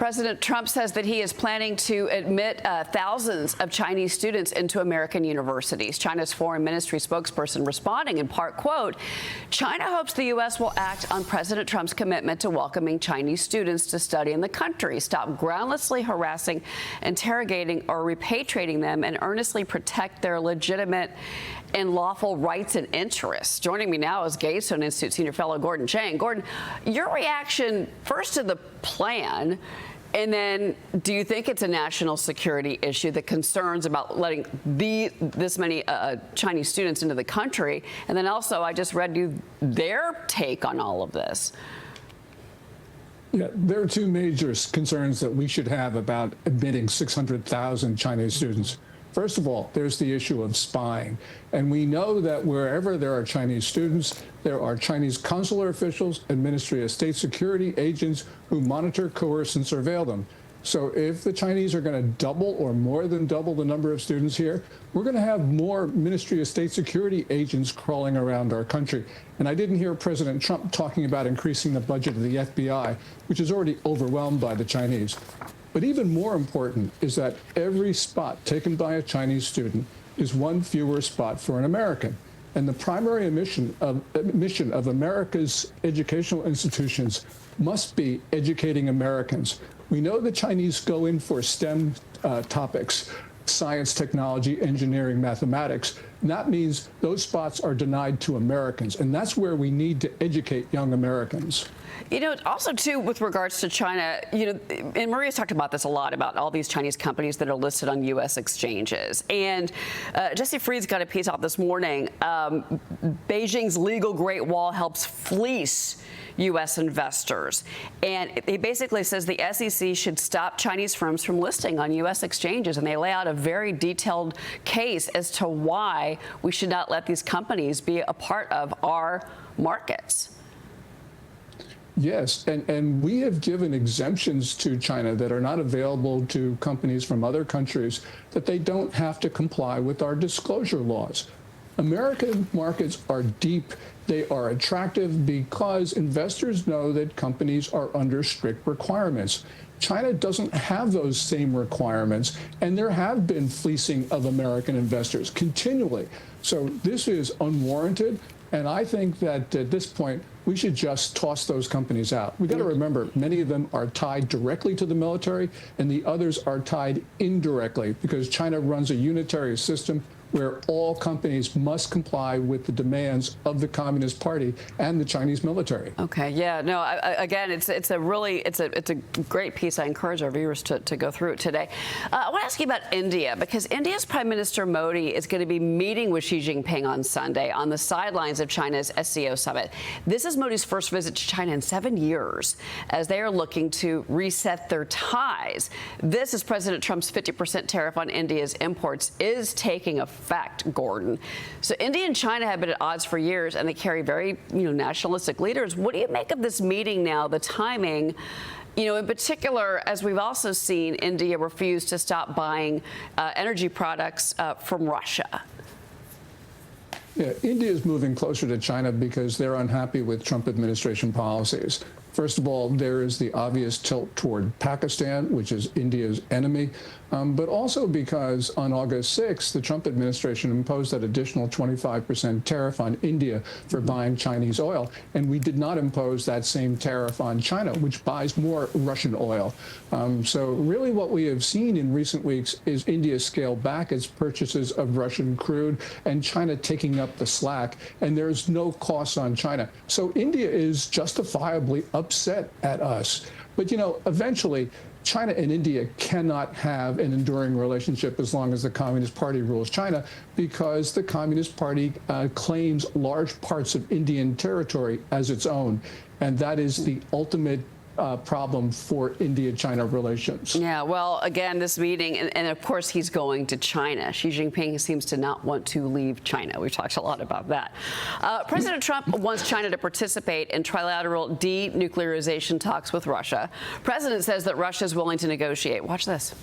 President Trump says that he is planning to admit thousands of Chinese students into American universities. China's foreign ministry spokesperson responding in part, quote, China hopes the U.S. will act on President Trump's commitment to welcoming Chinese students to study in the country, stop groundlessly harassing, interrogating, or repatriating them, and earnestly protect their legitimate and lawful rights and interests. Joining me now is Gatestone Institute senior fellow Gordon Chang. Gordon, your reaction first to the plan, and then do you think it's a national security issue, the concerns about letting this many Chinese students into the country? And then also, I just read you their take on all of this. Yeah, there are two major concerns that we should have about admitting 600,000 Chinese students. First of all, there's the issue of spying. And we know that wherever there are Chinese students, there are Chinese consular officials and Ministry of State Security agents who monitor, coerce, and surveil them. So if the Chinese are going to double or more than double the number of students here, we're going to have more Ministry of State Security agents crawling around our country. And I didn't hear President Trump talking about increasing the budget of the FBI, which is already overwhelmed by the Chinese. But even more important is that every spot taken by a Chinese student is one fewer spot for an American. And the primary mission of America's educational institutions must be educating Americans. We know the Chinese go in for STEM topics, science, technology, engineering, mathematics. And that means those spots are denied to Americans. And that's where we need to educate young Americans. You know, also, too, with regards to China, you know, and Maria's talked about this a lot, about all these Chinese companies that are listed on U.S. exchanges. And Jesse Fried's got a piece out this morning. Beijing's legal Great Wall helps fleece U.S. investors. And he basically says the SEC should stop Chinese firms from listing on U.S. exchanges. And they lay out a very detailed case as to why we should not let these companies be a part of our markets. Yes, and we have given exemptions to China that are not available to companies from other countries, that they don't have to comply with our disclosure laws. American markets are deep. They are attractive because investors know that companies are under strict requirements. China doesn't have those same requirements, and there have been fleecing of American investors continually. So this is unwarranted. And I think that at this point, we should just toss those companies out. We got to remember, many of them are tied directly to the military, and the others are tied indirectly because China runs a unitary system where all companies must comply with the demands of the Communist Party and the Chinese military. Okay, yeah, no, again, it's a great piece. I encourage our viewers to go through it today. I want to ask you about India, because India's Prime Minister Modi is going to be meeting with Xi Jinping on Sunday on the sidelines of China's SCO summit. This is Modi's first visit to China in 7 years, as they are looking to reset their ties. This, as President Trump's 50% tariff on India's imports is taking effect. Gordon. So India and China have been at odds for years, and they carry very, nationalistic leaders. What do you make of this meeting now, the timing? In particular, as we've also seen, India refuse to stop buying energy products from Russia. Yeah, India is moving closer to China because they're unhappy with Trump administration policies. First of all, there is the obvious tilt toward Pakistan, which is India's enemy, but also because on August 6th, the Trump administration imposed that additional 25% tariff on India for buying Chinese oil, and we did not impose that same tariff on China, which buys more Russian oil. So really what we have seen in recent weeks is India scale back its purchases of Russian crude and China taking up the slack, and there's no cost on China. So India is justifiably upset at us. But, eventually, China and India cannot have an enduring relationship as long as the Communist Party rules China, because the Communist Party claims large parts of Indian territory as its own. And that is the ultimate problem for India-China relations. Yeah, well, again, this meeting, and of course he's going to China. Xi Jinping seems to not want to leave China. We've talked a lot about that. President Trump wants China to participate in trilateral denuclearization talks with Russia. President says that Russia is willing to negotiate. Watch this.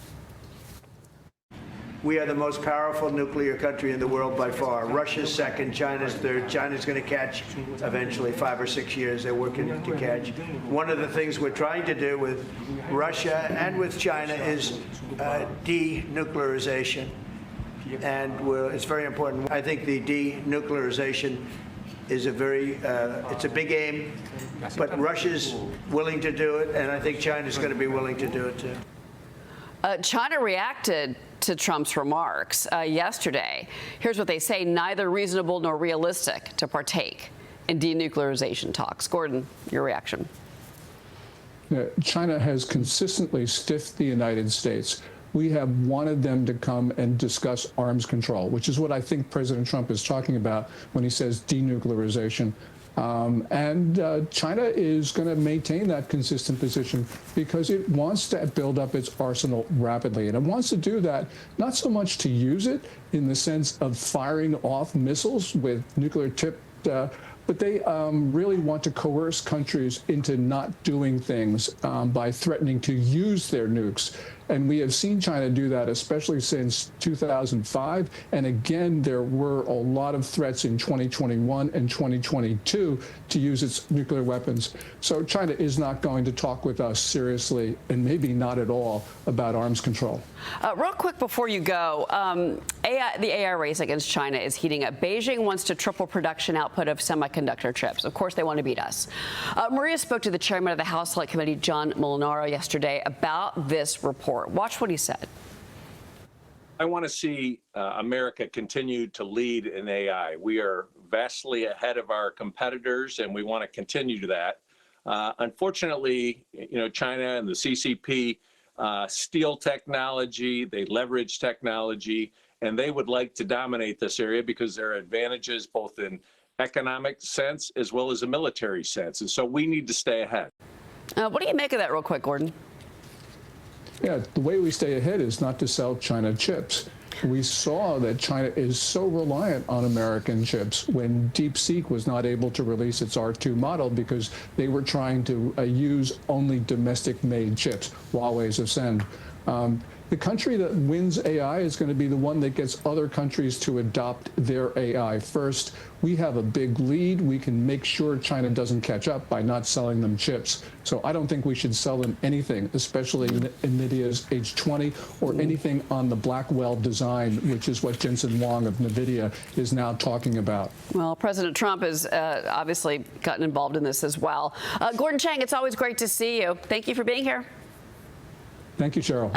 We are the most powerful nuclear country in the world by far. Russia's second, China's third. China's going to catch eventually, 5 or 6 years. They're working to catch. One of the things we're trying to do with Russia and with China is denuclearization. And it's very important. I think the denuclearization is it's a big aim, but Russia's willing to do it, and I think China's going to be willing to do it too. China reacted to Trump's remarks yesterday. Here's what they say: neither reasonable nor realistic to partake in denuclearization talks. Gordon, your reaction. China has consistently stiffed the United States. We have wanted them to come and discuss arms control, which is what I think President Trump is talking about when he says denuclearization. China is going to maintain that consistent position because it wants to build up its arsenal rapidly. And it wants to do that not so much to use it in the sense of firing off missiles with nuclear tipped, but they really want to coerce countries into not doing things by threatening to use their nukes. And we have seen China do that, especially since 2005. And again, there were a lot of threats in 2021 and 2022 to use its nuclear weapons. So China is not going to talk with us seriously, and maybe not at all, about arms control. Real quick before you go, the AI race against China is heating up. Beijing wants to triple production output of semiconductor chips. Of course, they want to beat us. Maria spoke to the chairman of the House Select Committee, John Molinaro, yesterday about this report. Watch what he said. I want to see America continue to lead in AI. We are vastly ahead of our competitors, and we want to continue to that. Unfortunately, China and the CCP steal technology, they leverage technology, and they would like to dominate this area because there are advantages both in economic sense as well as a military sense. And so we need to stay ahead. What do you make of that real quick, Gordon? Yeah, the way we stay ahead is not to sell China chips. We saw that China is so reliant on American chips when DeepSeek was not able to release its R2 model because they were trying to use only domestic-made chips, Huawei's Ascend. The country that wins AI is going to be the one that gets other countries to adopt their AI first. We have a big lead. We can make sure China doesn't catch up by not selling them chips. So I don't think we should sell them anything, especially NVIDIA's H20 or anything on the Blackwell design, which is what Jensen Huang of NVIDIA is now talking about. Well, President Trump has obviously gotten involved in this as well. Gordon Chang, it's always great to see you. Thank you for being here. Thank you, Cheryl.